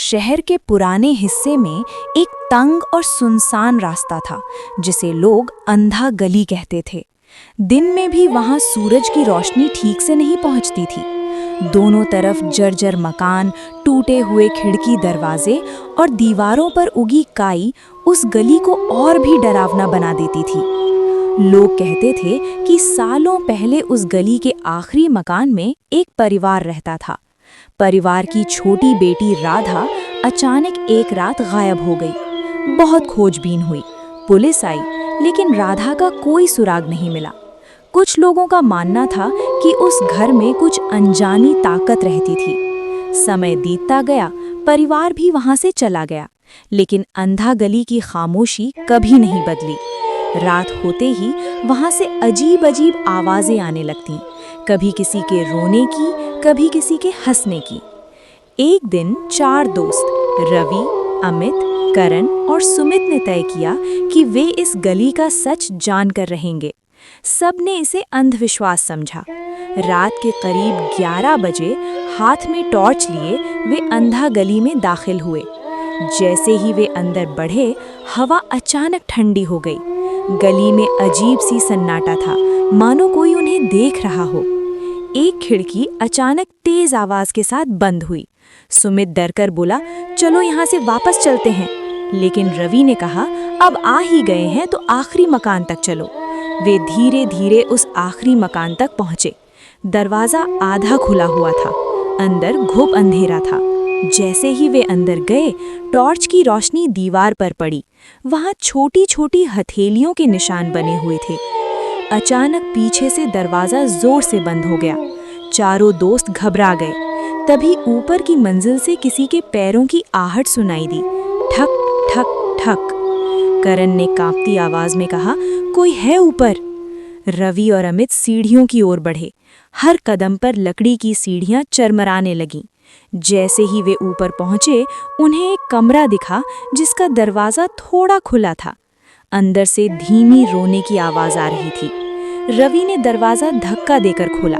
शहर के पुराने हिस्से में एक तंग और सुनसान रास्ता था जिसे लोग अंधा गली कहते थे। दिन में भी वहां सूरज की रोशनी ठीक से नहीं पहुंचती थी। दोनों तरफ जर्जर मकान, टूटे हुए खिड़की दरवाजे और दीवारों पर उगी काई उस गली को और भी डरावना बना देती थी। लोग कहते थे कि सालों पहले उस गली के आखिरी मकान में एक परिवार रहता था। परिवार की छोटी बेटी राधा अचानक एक रात गायब हो गई। बहुत खोजबीन हुई, पुलिस आई, लेकिन राधा का कोई सुराग नहीं मिला। कुछ लोगों का मानना था कि उस घर में कुछ अनजानी ताकत रहती थी। समय बीतता गया, परिवार भी वहां से चला गया, लेकिन अंधा गली की खामोशी कभी नहीं बदली। रात होते ही वहां से अजीब अजीब आवाजें आने लगतीं, कभी किसी के रोने की, कभी किसी के हंसने की। एक दिन 4 दोस्त रवि, अमित, करण और सुमित ने तय किया कि वे इस गली का सच जानकर रहेंगे। सबने इसे अंधविश्वास समझा। रात के करीब 11 बजे हाथ में टॉर्च लिए वे अंधा गली में दाखिल हुए। जैसे ही वे अंदर बढ़े, हवा अचानक ठंडी हो गई। गली में अजीब सी सन्नाटा था, मानो कोई उन्हें देख रहा हो। एक खिड़की अचानक तेज आवाज के साथ बंद हुई। सुमित डरकर बोला, चलो यहाँ से वापस चलते हैं। लेकिन रवि ने कहा, अब आ ही गए हैं तो आखिरी मकान तक चलो। वे धीरे धीरे उस आखिरी मकान तक पहुंचे। दरवाजा आधा खुला हुआ था, अंदर घुप अंधेरा था। जैसे ही वे अंदर गए, टॉर्च की रोशनी दीवार पर पड़ी। वहां छोटी छोटी हथेलियों के निशान बने हुए थे। अचानक पीछे से दरवाजा जोर से बंद हो गया। चारों दोस्त घबरा गए। तभी ऊपर की मंजिल से किसी के पैरों की आहट सुनाई दी, ठक ठक ठक। करण ने कांपती आवाज में कहा, कोई है ऊपर। रवि और अमित सीढ़ियों की ओर बढ़े। हर कदम पर लकड़ी की सीढ़ियां चरमराने लगीं। जैसे ही वे ऊपर पहुंचे, उन्हें एक कमरा दिखा जिसका दरवाजा थोड़ा खुला था। अंदर से धीमी रोने की आवाज आ रही थी। रवि ने दरवाजा धक्का देकर खोला।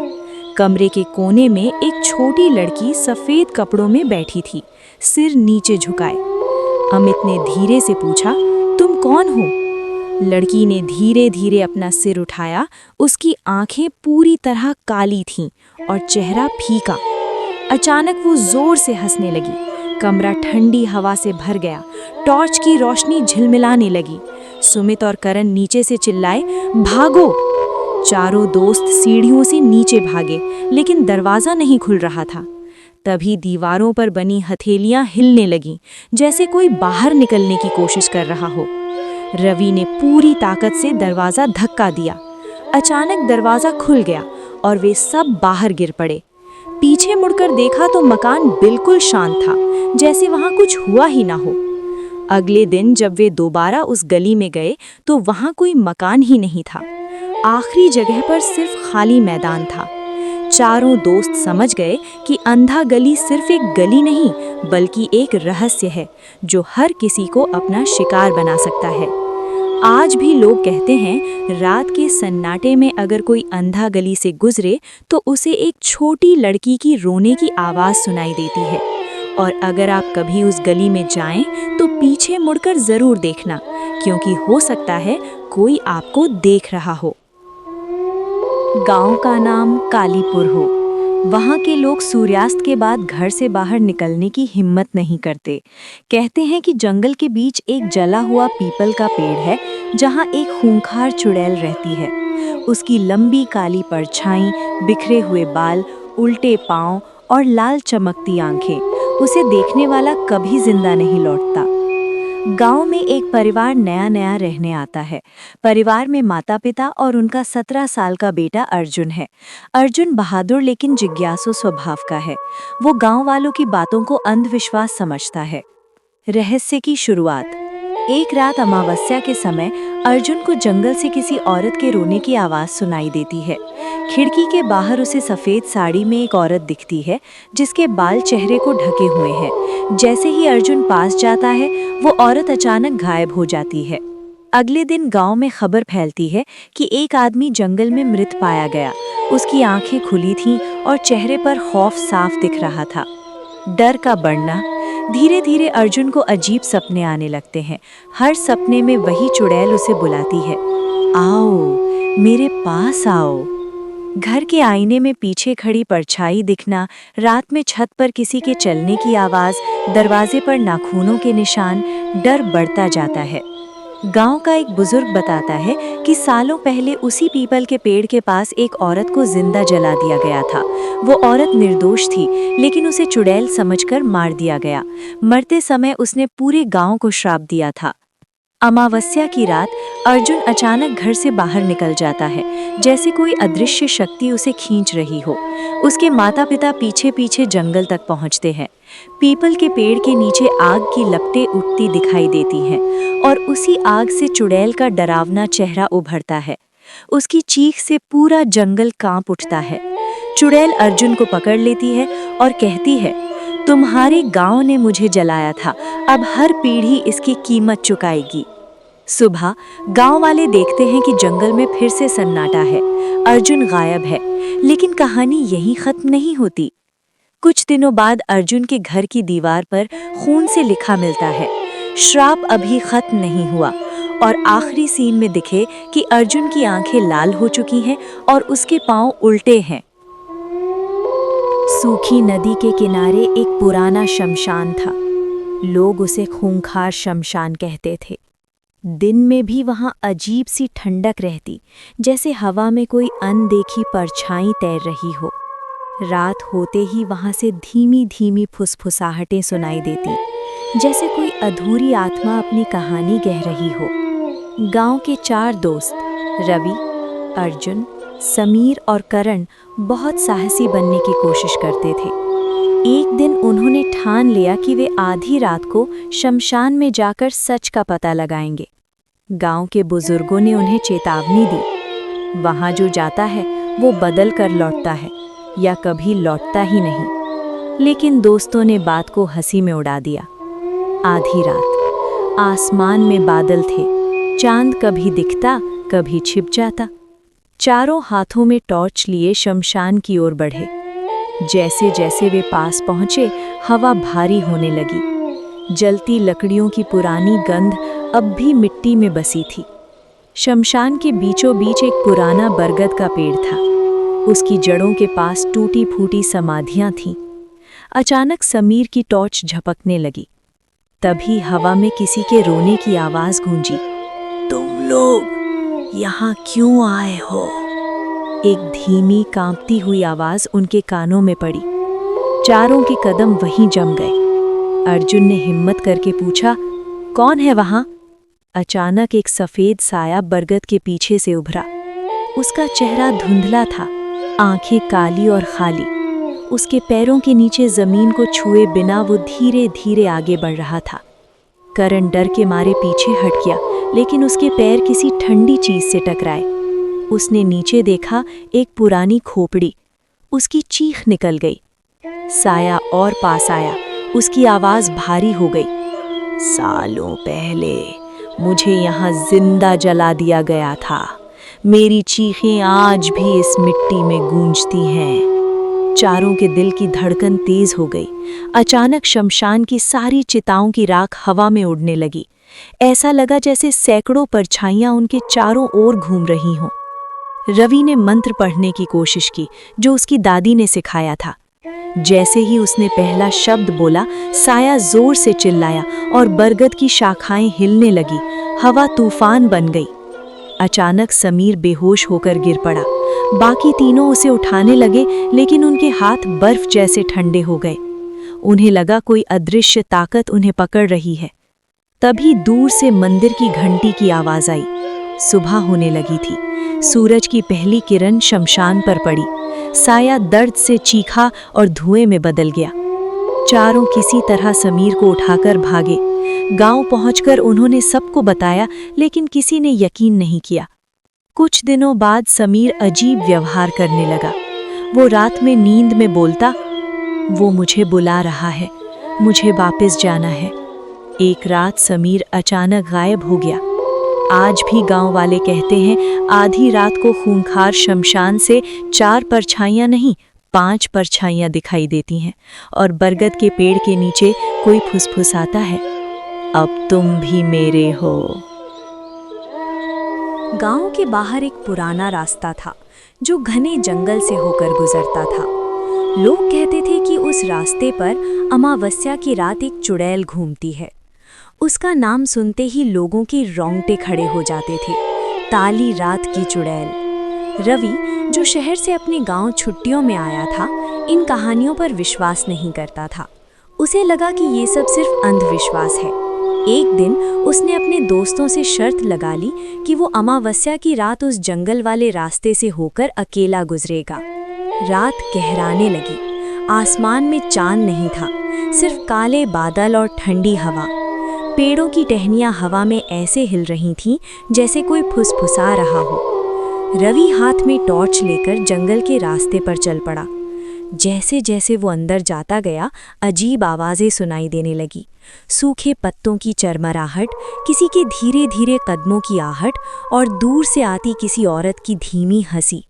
कमरे के कोने में एक छोटी लड़की सफेद कपड़ों में बैठी थी, सिर नीचे झुकाए। अमित ने धीरे से पूछा, तुम कौन हो? लड़की ने धीरे धीरे अपना सिर उठाया। उसकी आंखें पूरी तरह काली थीं और चेहरा फीका। अचानक वो जोर से हंसने लगी। कमरा ठंडी हवा से भर गया। टॉर्च की रोशनी झिलमिलाने लगी। सुमित और करण नीचे से चिल्लाए, भागो! चारों दोस्त सीढ़ियों से नीचे भागे, लेकिन दरवाजा नहीं खुल रहा था। तभी दीवारों पर बनी हथेलियां हिलने लगीं, जैसे कोई बाहर निकलने की कोशिश कर रहा हो। रवि ने पूरी ताकत से दरवाजा धक्का दिया। अचानक दरवाजा खुल गया और वे सब बाहर गिर पड़े। पीछे मुड़कर देखा तो मकान बिल्कुल शांत था, जैसे वहां कुछ हुआ ही ना हो। अगले दिन जब वे दोबारा उस गली में गए तो वहां कोई मकान ही नहीं था। आखिरी जगह पर सिर्फ खाली मैदान था। चारों दोस्त समझ गए कि अंधा गली सिर्फ एक गली नहीं, बल्कि एक रहस्य है जो हर किसी को अपना शिकार बना सकता है। आज भी लोग कहते हैं, रात के सन्नाटे में अगर कोई अंधा गली से गुजरे तो उसे एक छोटी लड़की की रोने की आवाज़ सुनाई देती है। और अगर आप कभी उस गली में जाएं तो पीछे मुड़कर ज़रूर देखना, क्योंकि हो सकता है कोई आपको देख रहा हो। गांव का नाम कालीपुर हो। वहाँ के लोग सूर्यास्त के बाद घर से बाहर निकलने की हिम्मत नहीं करते। कहते हैं कि जंगल के बीच एक जला हुआ पीपल का पेड़ है, जहाँ एक खूंखार चुड़ैल रहती है। उसकी लंबी काली परछाई, बिखरे हुए बाल, उल्टे पाँव और लाल चमकती आंखें, उसे देखने वाला कभी जिंदा नहीं लौटता। गांव में एक परिवार नया नया रहने आता है। परिवार में माता पिता और उनका 17 साल का बेटा अर्जुन है। अर्जुन बहादुर लेकिन जिज्ञासु स्वभाव का है। वो गांव वालों की बातों को अंधविश्वास समझता है। रहस्य की शुरुआत। एक रात अमावस्या के समय अर्जुन को जंगल से किसी औरत के रोने की आवाज सुनाई देती है। खिड़की के बाहर उसे सफेद साड़ी में एक औरत दिखती है, जिसके बाल चेहरे को ढके हुए हैं। जैसे ही अर्जुन पास जाता है, वो औरत अचानक गायब हो जाती है। अगले दिन गांव में खबर फैलती है कि एक आदमी जंगल में मृत पाया गया। उसकी आंखें खुली थीं और चेहरे पर खौफ साफ दिख रहा था। डर का बढ़ना। धीरे धीरे अर्जुन को अजीब सपने आने लगते हैं। हर सपने में वही चुड़ैल उसे बुलाती है, आओ मेरे पास आओ। घर के आईने में पीछे खड़ी परछाई दिखना, रात में छत पर किसी के चलने की आवाज, दरवाजे पर नाखूनों के निशान, डर बढ़ता जाता है। गांव का एक बुजुर्ग बताता है कि सालों पहले उसी पीपल के पेड़ के पास एक औरत को जिंदा जला दिया गया था। वो औरत निर्दोष थी, लेकिन उसे चुड़ैल समझकर मार दिया गया। मरते समय उसने पूरे गांव को श्राप दिया था। अमावस्या की रात अर्जुन अचानक घर से बाहर निकल जाता है, जैसे कोई अदृश्य शक्ति उसे खींच रही हो। उसके माता पिता पीछे पीछे जंगल तक पहुंचते हैं। पीपल के पेड़ के नीचे आग की लपटें उठती दिखाई देती हैं और उसी आग से चुड़ैल का डरावना चेहरा उभरता है। उसकी चीख से पूरा जंगल कांप उठता है। चुड़ैल अर्जुन को पकड़ लेती है और कहती है, तुम्हारे गांव ने मुझे जलाया था, अब हर पीढ़ी इसकी कीमत चुकाएगी। सुबह गांव वाले देखते हैं कि जंगल में फिर से सन्नाटा है। अर्जुन गायब है, लेकिन कहानी यहीं खत्म नहीं होती। कुछ दिनों बाद अर्जुन के घर की दीवार पर खून से लिखा मिलता है, श्राप अभी खत्म नहीं हुआ। और आखिरी सीन में दिखे कि अर्जुन की आंखें लाल हो चुकी हैं और उसके पांव उल्टे हैं। सूखी नदी के किनारे एक पुराना शमशान था। लोग उसे खूंखार शमशान कहते थे। दिन में भी वहां अजीब सी ठंडक रहती, जैसे हवा में कोई अनदेखी परछाई तैर रही हो। रात होते ही वहां से धीमी धीमी फुसफुसाहटें सुनाई देती, जैसे कोई अधूरी आत्मा अपनी कहानी कह रही हो। गांव के 4 दोस्त रवि, अर्जुन, समीर और करण बहुत साहसी बनने की कोशिश करते थे। एक दिन उन्होंने ठान लिया कि वे आधी रात को शमशान में जाकर सच का पता लगाएंगे। गांव के बुजुर्गों ने उन्हें चेतावनी दी, वहां जो जाता है वो बदल कर लौटता है या कभी लौटता ही नहीं। लेकिन दोस्तों ने बात को हंसी में उड़ा दिया। आधी रात, आसमान में बादल थे, चांद कभी दिखता कभी छिप जाता। चारों हाथों में टॉर्च लिए शमशान की ओर बढ़े। जैसे जैसे वे पास पहुंचे, हवा भारी होने लगी। जलती लकड़ियों की पुरानी गंध अब भी मिट्टी में बसी थी। शमशान के बीचों बीच एक पुराना बरगद का पेड़ था। उसकी जड़ों के पास टूटी फूटी समाधियां थीं। अचानक समीर की टॉर्च झपकने लगी। तभी हवा में किसी के रोने की आवाज गूंजी, तुम लोग यहाँ क्यों आए हो? एक धीमी कांपती हुई आवाज उनके कानों में पड़ी। चारों के कदम वहीं जम गए। अर्जुन ने हिम्मत करके पूछा, कौन है वहां? अचानक एक सफेद साया बरगद के पीछे से उभरा। उसका चेहरा धुंधला था, आंखें काली और खाली। उसके पैरों के नीचे जमीन को छुए बिना वो धीरे धीरे आगे बढ़ रहा था। करण डर के मारे पीछे हट गया, लेकिन उसके पैर किसी ठंडी चीज से टकराए। उसने नीचे देखा, एक पुरानी खोपड़ी। उसकी चीख निकल गई। साया और पास आया। उसकी आवाज भारी हो गई, सालों पहले मुझे यहाँ जिंदा जला दिया गया था। मेरी चीखें आज भी इस मिट्टी में गूंजती हैं। चारों के दिल की धड़कन तेज हो गई। अचानक शमशान की सारी चिताओं की राख हवा में उड़ने लगी। ऐसा लगा जैसे सैकड़ों परछाइयां उनके चारों ओर घूम रही हों। रवि ने मंत्र पढ़ने की कोशिश की, जो उसकी दादी ने सिखाया था। जैसे ही उसने पहला शब्द बोला, साया जोर से चिल्लाया और बरगद की शाखाएं हिलने लगी। हवा तूफान बन गई। अचानक समीर बेहोश होकर गिर पड़ा। बाकी तीनों उसे उठाने लगे, लेकिन उनके हाथ बर्फ जैसे ठंडे हो गए। उन्हें लगा कोई अदृश्य ताकत उन्हें पकड़ रही है। तभी दूर से मंदिर की घंटी की आवाज आई। सुबह होने लगी थी। सूरज की पहली किरण शमशान पर पड़ी। साया दर्द से चीखा और धुएं में बदल गया। चारों किसी तरह समीर को उठाकर भागे। गांव पहुंचकर उन्होंने सबको बताया, लेकिन किसी ने यकीन नहीं किया। कुछ दिनों बाद समीर अजीब व्यवहार करने लगा। वो रात में नींद में बोलता, वो मुझे बुला रहा है, मुझे वापस जाना है। एक रात समीर अचानक गायब हो गया। आज भी गांव वाले कहते हैं, आधी रात को खूंखार शमशान से 4 परछाइयां नहीं, 5 परछाइयां दिखाई देती हैं और बरगद के पेड़ के नीचे कोई फुसफुसाता है, अब तुम भी मेरे हो। गांव के बाहर एक पुराना रास्ता था जो घने जंगल से होकर गुजरता था। लोग कहते थे कि उस रास्ते पर अमावस्या की रात एक चुड़ैल घूमती है। उसका नाम सुनते ही लोगों के रोंगटे खड़े हो जाते थे। ताली रात की चुड़ैल। रवि, जो शहर से अपने गांव छुट्टियों में आया था, इन कहानियों पर विश्वास नहीं करता था। उसे लगा कि ये सब सिर्फ अंधविश्वास है। एक दिन उसने अपने दोस्तों से शर्त लगा ली कि वो अमावस्या की रात उस जंगल वाले रास्ते से होकर अकेला गुजरेगा। रात गहराने लगी। आसमान में चांद नहीं था, सिर्फ काले बादल और ठंडी हवा। पेड़ों की टहनियां हवा में ऐसे हिल रही थीं जैसे कोई फुसफुसा रहा हो। रवि हाथ में टॉर्च लेकर जंगल के रास्ते पर चल पड़ा। जैसे जैसे वो अंदर जाता गया, अजीब आवाज़ें सुनाई देने लगी। सूखे पत्तों की चरमराहट, किसी के धीरे धीरे कदमों की आहट और दूर से आती किसी औरत की धीमी हंसी।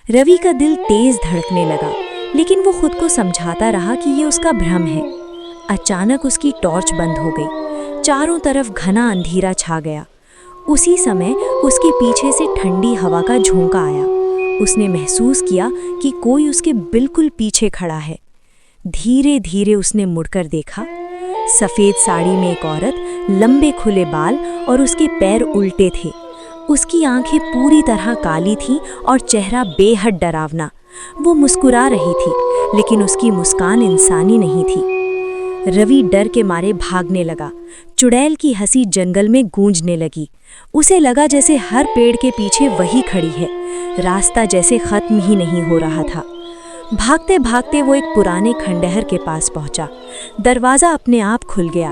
रवि का दिल तेज धड़कने लगा, लेकिन वो खुद को समझाता रहा कि ये उसका भ्रम है। अचानक उसकी टॉर्च बंद हो गई। चारों तरफ घना अंधेरा छा गया। उसी समय उसके पीछे से ठंडी हवा का झोंका आया। उसने महसूस किया कि कोई उसके बिल्कुल पीछे खड़ा है। धीरे धीरे उसने मुड़कर देखा। सफ़ेद साड़ी में एक औरत, लंबे खुले बाल और उसके पैर उल्टे थे। उसकी आंखें पूरी तरह काली थीं और चेहरा बेहद डरावना। वो मुस्कुरा रही थी, लेकिन उसकी मुस्कान इंसानी नहीं थी। रवि डर के मारे भागने लगा। चुड़ैल की हंसी जंगल में गूंजने लगी। उसे लगा जैसे हर पेड़ के पीछे वही खड़ी है। रास्ता जैसे खत्म ही नहीं हो रहा था। भागते भागते वो एक पुराने खंडहर के पास पहुंचा। दरवाज़ा अपने आप खुल गया।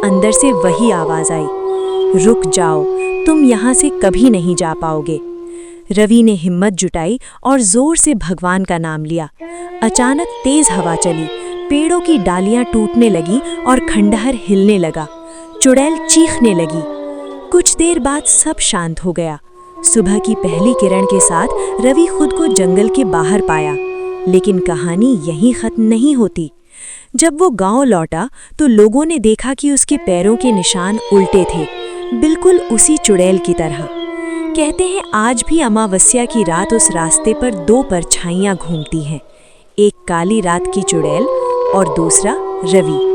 अंदर से वही आवाज़ आई, रुक जाओ, तुम यहाँ से कभी नहीं जा पाओगे। रवि ने हिम्मत जुटाई और जोर से भगवान का नाम लिया। अचानक तेज हवा चली, पेड़ों की डालियां टूटने लगी और खंडहर हिलने लगा। चुड़ैल चीखने लगी। कुछ देर बाद सब शांत हो गया। सुबह की पहली किरण के साथ रवि खुद को जंगल के बाहर पाया। लेकिन कहानी यहीं खत्म नहीं होती। जब वो गांव लौटा तो लोगों ने देखा कि उसके पैरों के निशान उल्टे थे, बिल्कुल उसी चुड़ैल की तरह। कहते हैं आज भी अमावस्या की रात उस रास्ते पर 2 परछाइयां घूमती हैं, एक काली रात की चुड़ैल और दूसरा रवि।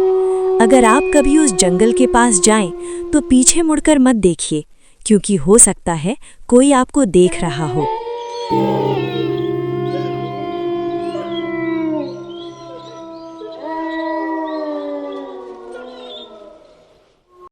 अगर आप कभी उस जंगल के पास जाएं तो पीछे मुड़कर मत देखिए, क्योंकि हो सकता है कोई आपको देख रहा हो।